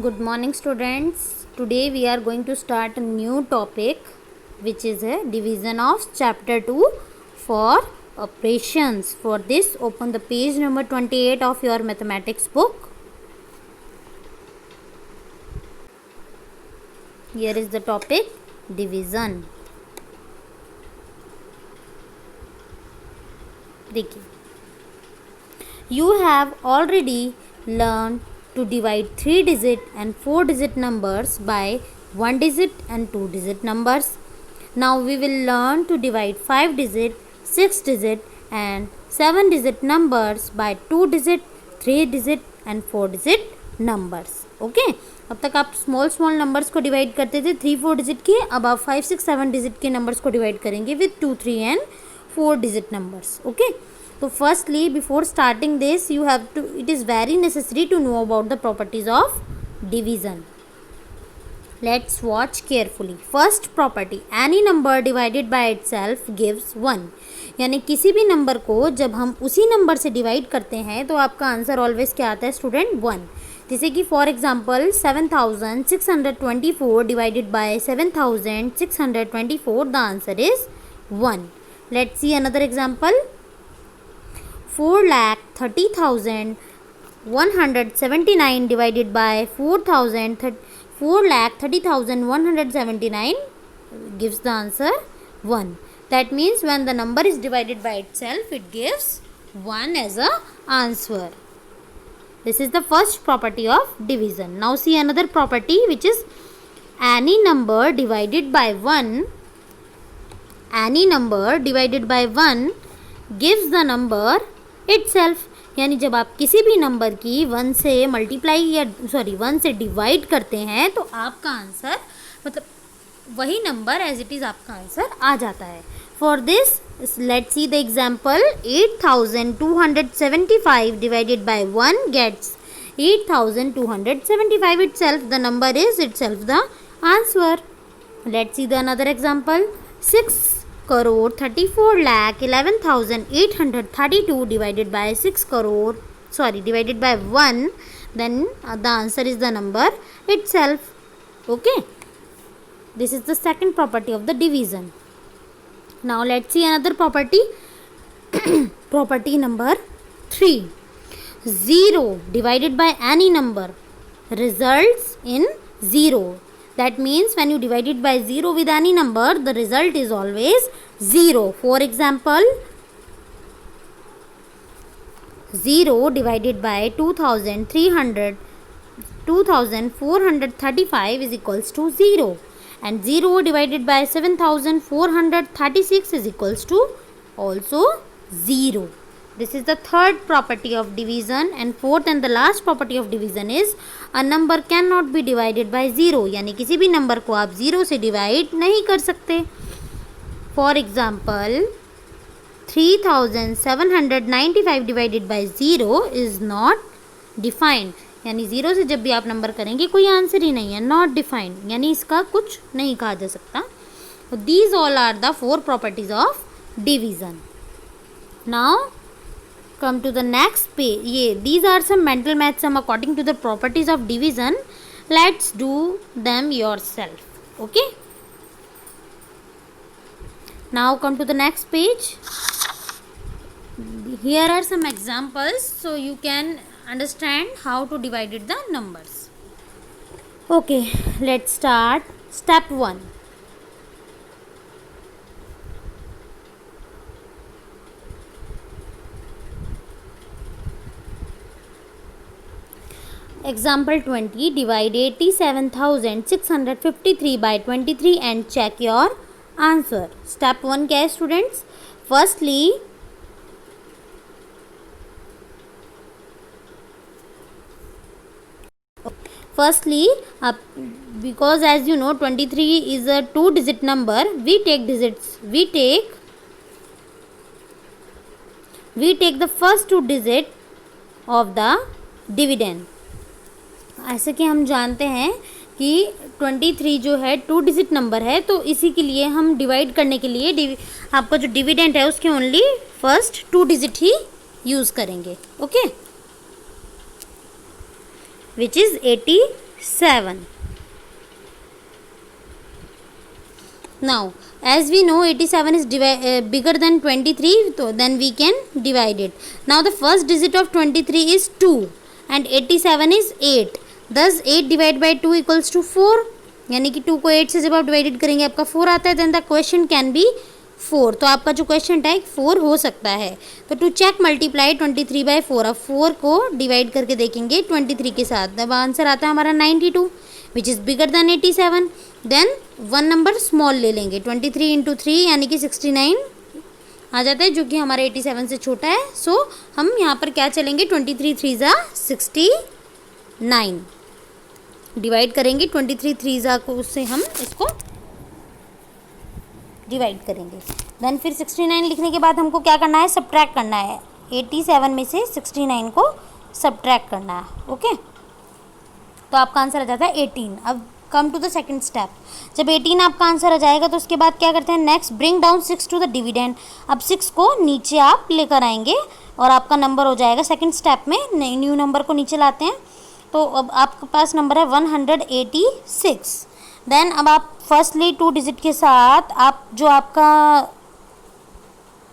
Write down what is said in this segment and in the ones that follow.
Good morning, students. Today we are going to start a new topic, which is a division of chapter 2 for operations. For this, open the page number 28 of your mathematics book. Here is the topic, division. देखिए, you have already learned to divide 3-digit and 4-digit numbers by 1-digit and 2-digit numbers. Now we will learn to divide 5-digit, 6-digit and 7-digit numbers by 2-digit, 3-digit and 4-digit numbers. Okay? अब तक आप small numbers को divide करते थे 3-4 digit के. अब आप 5-6-7 digit के नंबर्स को डिवाइड करेंगे with 2-3 and 4 digit numbers. Okay, so firstly, before starting this, it is very necessary to know about the properties of division. Let's watch carefully. First property, any number divided by itself gives 1. यानी किसी भी number को जब हम उसी number से divide करते हैं तो आपका आंसर ऑलवेज क्या आता है स्टूडेंट? 1. जैसे कि for example 7624 divided by 7624, the answer is 1. Let's see another example. 4,30,179 divided by 4,30,179 gives the answer 1. That means when the number is divided by itself, it gives 1 as a answer. This is the first property of division. Now see another property, which is any number divided by 1. Any number divided by 1 gives the number itself. यानी जब आप किसी भी number की 1 से multiply या 1 से divide करते हैं तो आपका आंसर मतलब वही नंबर एज इट इज़ आपका आंसर आ जाता है. For this let's see the example. 8275 divided by 1 gets 8275 itself. The number is itself the answer. Let's see the another example. 6,34,11,832 divided by 1, then the answer is the number itself. Okay, this is the second property of the division. Now let's see another property. Property number 3. 0 divided by any number results in 0. That means when you divide it by 0 with any number, the result is always 0. For example, 0 divided by 2435 is equals to 0. And 0 divided by 7436 is equals to also 0. This is the third property of division. And fourth and the last property of division is a number cannot be divided by 0. यानी किसी भी number को आप 0 से divide नहीं कर सकते. For example 3795 divided by 0 is not defined. यानी 0 से जब भी आप नंबर करेंगे कोई आंसर ही नहीं है, नॉट डिफाइंड, यानी इसका कुछ नहीं कहा जा सकता. These all are the 4 properties of division. Now come to the next page. These are some mental maths according to the properties of division. Let's do them yourself. Okay, now come to the next page. Here are some examples so you can understand how to divide the numbers. Okay, let's start. Step 1. Example 20. Divide 87,653 by 23 and check your answer. Step 1 क्या है students? Firstly, because as you know 23 is a 2-digit number, we take the first 2 digit of the dividend. ऐसे कि हम जानते हैं कि 23 जो है 2 डिजिट नंबर है, तो इसी के लिए हम डिवाइड करने के लिए आपका जो डिविडेंड है उसके ओनली फर्स्ट 2 डिजिट ही यूज़ करेंगे. Okay, which is 87. 7. Now as we know 87 is bigger than 23, so then we can divide it. Now the first digit of 23 is 2 and 87 is 8. Thus 8 divided by 2 equals to 4. यानी कि 2 को 8 से जब आप divided करेंगे आपका 4 आता है, then the question can be 4. तो आपका जो क्वेश्चन टाइप 4 हो सकता है. तो टू चेक मल्टीप्लाई 23 बाई 4, अब 4 को डिवाइड करके देखेंगे 23 के साथ. अब आंसर आता है हमारा 92 which is bigger than 87. Then one number small ले लेंगे, 23 इंटू 3 यानी कि 69 आ जाता है, जो कि हमारा 87 से छोटा है. सो हम यहाँ पर क्या चलेंगे, 23 3 ज़ा 69 डिवाइड करेंगे. 23 3 ज़ा को उससे हम इसको डिवाइड करेंगे. देन फिर 69 लिखने के बाद हमको क्या करना है, सब्ट्रैक्ट करना है. 87 में से 69 को सब्ट्रैक्ट करना है. ओके, तो आपका आंसर आ जाता है 18. अब come to the second step. जब 18 आपका आंसर आ जाएगा तो उसके बाद क्या करते हैं, next bring down 6 to the dividend. अब 6 को नीचे आप लेकर आएंगे और आपका नंबर हो जाएगा सेकंड स्टेप में. न्यू नंबर को नीचे लाते हैं तो अब आपके पास नंबर है 186. देन अब आप फर्स्टली 2 डिजिट के साथ आप जो आपका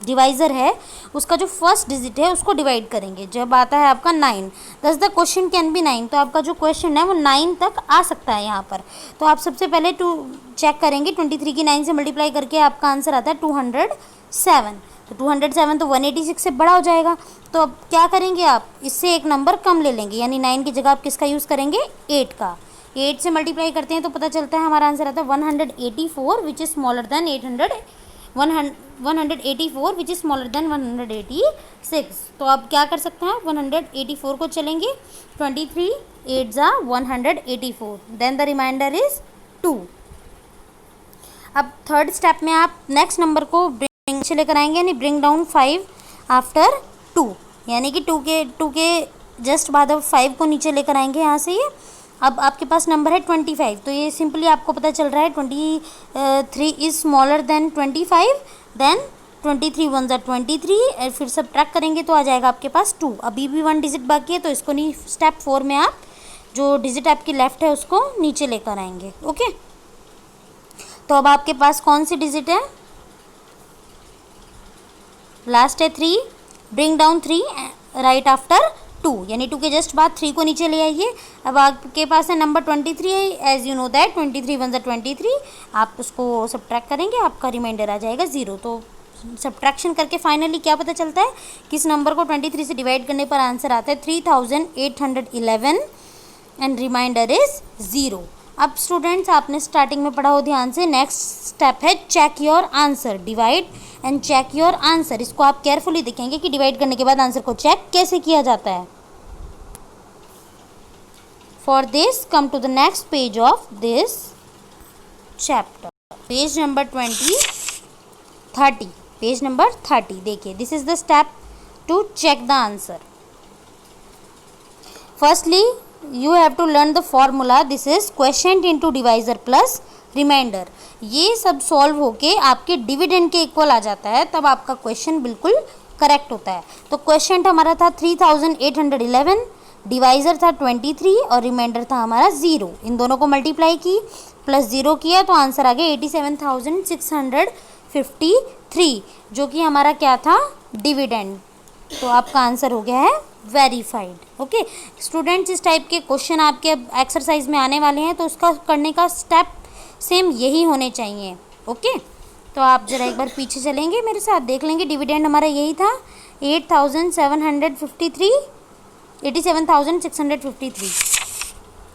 डिवाइज़र है उसका जो फर्स्ट डिजिट है उसको डिवाइड करेंगे. जब आता है आपका 9, दस द क्वेश्चन कैन बी 9. तो आपका जो क्वेश्चन है वो 9 तक आ सकता है यहाँ पर. तो आप सबसे पहले चेक करेंगे 23 की 9 से मल्टीप्लाई करके आपका आंसर आता है 207. तो 207 तो 186 से बड़ा हो जाएगा. तो अब क्या करेंगे, आप इससे एक नंबर कम ले लेंगे, यानी 9 की जगह आप किसका यूज़ करेंगे, 8 का. 8 से मल्टीप्लाई करते हैं तो पता चलता है हमारा आंसर आता है 184 which is smaller than 184 which is smaller than 186. तो आप क्या कर सकते हैं, 184 को चलेंगे, 23 8 ज़ा 184. Then the remainder is 2. अब थर्ड स्टेप में आप नेक्स्ट नंबर को ब्रिंग से लेकर आएंगे, यानी ब्रिंग डाउन 5 आफ्टर 2, यानी कि 2 के जस्ट बाद अब 5 को नीचे लेकर आएंगे यहाँ से. ये अब आपके पास नंबर है 25. तो ये सिंपली आपको पता चल रहा है 23 इज़ स्मॉलर देन 25. देन 23 1 ज़ा 23, फिर सब ट्रैक करेंगे तो आ जाएगा आपके पास 2. अभी भी 1 डिजिट बाकी है तो इसको नहीं, स्टेप 4 में आप जो डिजिट आपकी लेफ्ट है उसको नीचे लेकर आएंगे. ओके, तो अब आपके पास कौन सी डिजिट है, लास्ट है 3. ब्रिंग डाउन 3 राइट आफ्टर 2, यानी 2 के जस्ट बाद 3 को नीचे ले आइए. अब आपके पास है नंबर 23 है, एज यू नो दैट 23 1 ज़ा 23. आप उसको सब्ट्रैक्ट करेंगे, आपका रिमाइंडर आ जाएगा 0. तो सब्ट्रैक्शन करके फाइनली क्या पता चलता है, किस नंबर को 23 से डिवाइड करने पर आंसर आता है 3811 एंड रिमाइंडर इज़ 0. अब स्टूडेंट्स आपने स्टार्टिंग में पढ़ा हो ध्यान से. नेक्स्ट स्टेप है check your answer, divide and check your answer. इसको आप केयरफुली देखेंगे कि डिवाइड करने के बाद आंसर को चेक कैसे किया जाता है. For this come to the next page of this chapter, page number 30. Page number 30 देखिए, this is the step to check the answer. Firstly you have to learn the formula. this is quotient into divisor plus remainder. ये सब solve होके आपके dividend के equal आ जाता है, तब आपका क्वेश्चन बिल्कुल करेक्ट होता है. तो क्वेश्चन हमारा था 3811, डिवाइज़र था 23 और रिमाइंडर था हमारा 0. इन दोनों को मल्टीप्लाई की प्लस 0 किया तो आंसर आ गया 87,653, जो कि हमारा क्या था, डिविडेंड. तो आपका आंसर हो गया है वेरीफाइड. ओके स्टूडेंट्स, इस टाइप के क्वेश्चन आपके एक्सरसाइज में आने वाले हैं तो उसका करने का स्टेप सेम यही होने चाहिए. ओके, तो आप ज़रा एक बार पीछे चलेंगे मेरे साथ, देख लेंगे डिविडेंड हमारा यही था 87,653.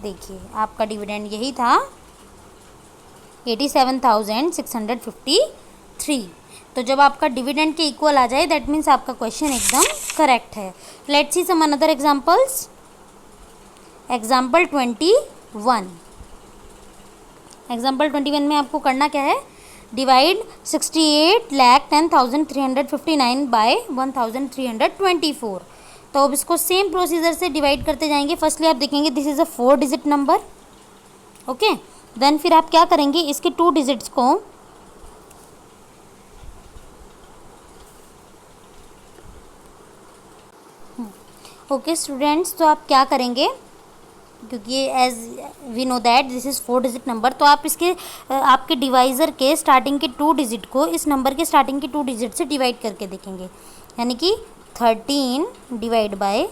देखिए आपका डिविडेंड यही था 87,653. तो जब आपका डिविडेंड के इक्वल आ जाए दैट मीन्स आपका क्वेश्चन एकदम करेक्ट है. Let's see some another examples. Example 21. Example 21 में आपको करना क्या है, डिवाइड 68,10,359 बाय 1,324. तो अब इसको सेम प्रोसीजर से डिवाइड करते जाएंगे. फर्स्टली आप देखेंगे this is a 4 digit number. Okay, then फिर आप क्या करेंगे, इसके 2 डिजिट्स को ओके स्टूडेंट्स, तो आप क्या करेंगे, क्योंकि as we know that this is 4 digit number, तो आप इसके आपके डिवाइज़र के स्टार्टिंग के 2 डिजिट को इस नंबर के स्टार्टिंग के 2 डिजिट से डिवाइड करके देखेंगे, यानी कि 13 divide by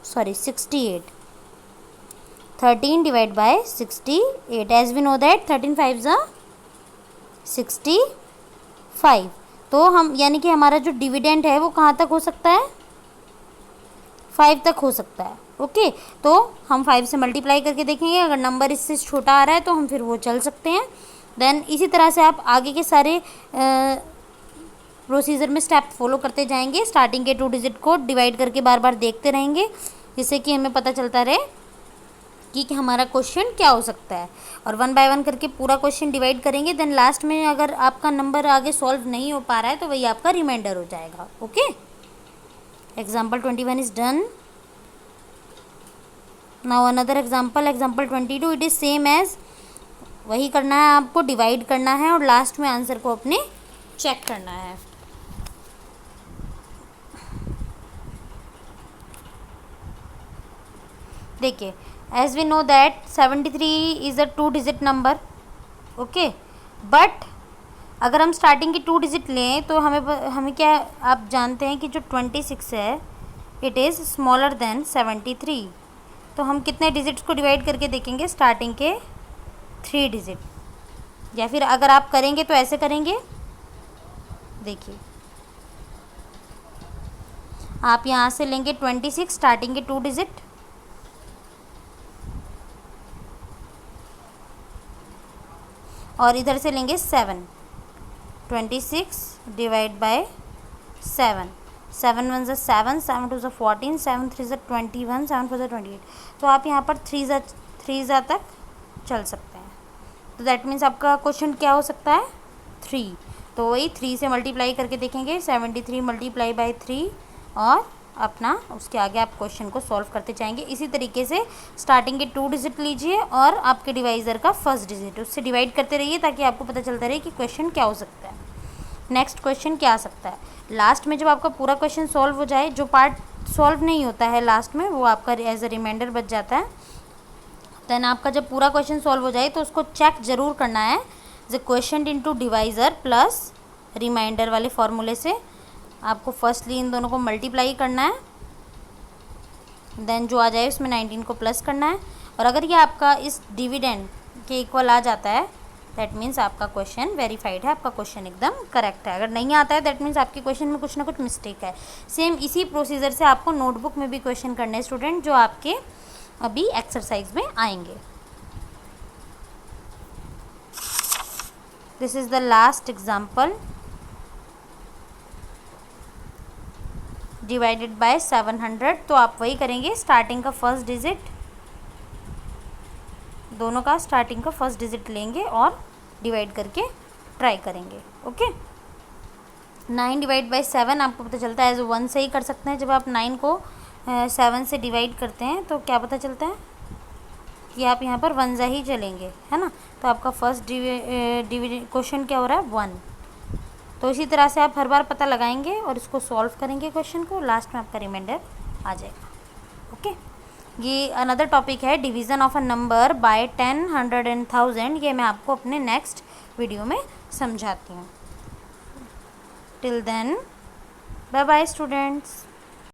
68 13 divide by 68, as we know that 13 5 ज़ा 65। तो हम यानी कि हमारा जो डिविडेंड है वो कहाँ तक हो सकता है, 5 तक हो सकता है। ओके, तो हम 5 से मल्टीप्लाई करके देखेंगे, अगर नंबर इससे छोटा आ रहा है तो हम फिर वो चल सकते हैं। देन इसी तरह से आप आगे के सारे प्रोसीजर में स्टेप फॉलो करते जाएंगे, स्टार्टिंग के 2 डिजिट को डिवाइड करके बार बार देखते रहेंगे, जिससे कि हमें पता चलता रहे कि हमारा क्वेश्चन क्या हो सकता है। और 1 बाय 1 करके पूरा क्वेश्चन डिवाइड करेंगे। देन लास्ट में अगर आपका नंबर आगे सॉल्व नहीं हो पा रहा है तो वही आपका रिमाइंडर हो जाएगा। Okay, example 21 is done. Now another example 22, it is same as, वही करना है आपको, डिवाइड करना है और लास्ट में आंसर को अपने चेक करना है। देखिए, as we know that 73 is a 2 digit number. Okay, but अगर हम स्टार्टिंग की 2 डिजिट लें तो हमें क्या, आप जानते हैं कि जो 26 है इट इज़ स्मॉलर देन 73। तो हम कितने डिजिट्स को डिवाइड करके देखेंगे, स्टार्टिंग के 3 डिजिट, या फिर अगर आप करेंगे तो ऐसे करेंगे। देखिए, आप यहाँ से लेंगे 26 स्टार्टिंग के 2 डिजिट, और इधर से लेंगे 7, 26 डिवाइड बाय 7, 7 1 7, 7 2 14, 7 3 21, 7 4 28। तो आप यहाँ पर 3 तक चल सकते हैं। तो दैट मीन्स आपका क्वेश्चन क्या हो सकता है, 3। तो वही 3 से मल्टीप्लाई करके देखेंगे, 73 मल्टीप्लाई बाय 3, और अपना उसके आगे आप क्वेश्चन को सॉल्व करते जाएंगे। इसी तरीके से स्टार्टिंग के 2 डिजिट लीजिए और आपके डिवाइज़र का फर्स्ट डिजिट, उससे डिवाइड करते रहिए ताकि आपको पता चलता रहे कि क्वेश्चन क्या हो सकता है, नेक्स्ट क्वेश्चन क्या आ सकता है। लास्ट में जब आपका पूरा क्वेश्चन सॉल्व हो जाए, जो पार्ट सॉल्व नहीं होता है लास्ट में वो आपका एज अ रिमाइंडर बच जाता है। देन आपका जब पूरा क्वेश्चन सॉल्व हो जाए तो उसको चेक ज़रूर करना है, the question into divisor plus remainder वाले फॉर्मूले से। आपको फर्स्टली इन दोनों को मल्टीप्लाई करना है, देन जो आ जाए उसमें 19 को प्लस करना है, और अगर ये आपका इस डिविडेंड के इक्वल आ जाता है दैट मीन्स आपका क्वेश्चन वेरीफाइड है, आपका क्वेश्चन एकदम करेक्ट है। अगर नहीं आता है दैट मीन्स आपके क्वेश्चन में कुछ ना कुछ मिस्टेक है। सेम इसी प्रोसीजर से आपको नोटबुक में भी क्वेश्चन करने हैं स्टूडेंट, जो आपके अभी एक्सरसाइज में आएंगे। This is the last example, divided by 700। तो आप वही करेंगे, स्टार्टिंग का फर्स्ट डिजिट, दोनों का स्टार्टिंग का फर्स्ट डिजिट लेंगे और डिवाइड करके ट्राई करेंगे। ओके, 9 डिवाइड बाय 7 आपको पता चलता है एज 1 से ही कर सकते हैं। जब आप 9 को 7 से डिवाइड करते हैं तो क्या पता चलता है कि आप यहाँ पर 1 ही चलेंगे, है ना। तो आपका फर्स्ट क्वेश्चन क्या हो रहा है, 1। तो इसी तरह से आप हर बार पता लगाएंगे और इसको सॉल्व करेंगे क्वेश्चन को, लास्ट में आपका रिमाइंडर आ जाएगा। ओके, ये अनदर टॉपिक है division of a number by 10, 100 and 1000। ये मैं आपको अपने नेक्स्ट वीडियो में समझाती हूँ। Till then bye bye students.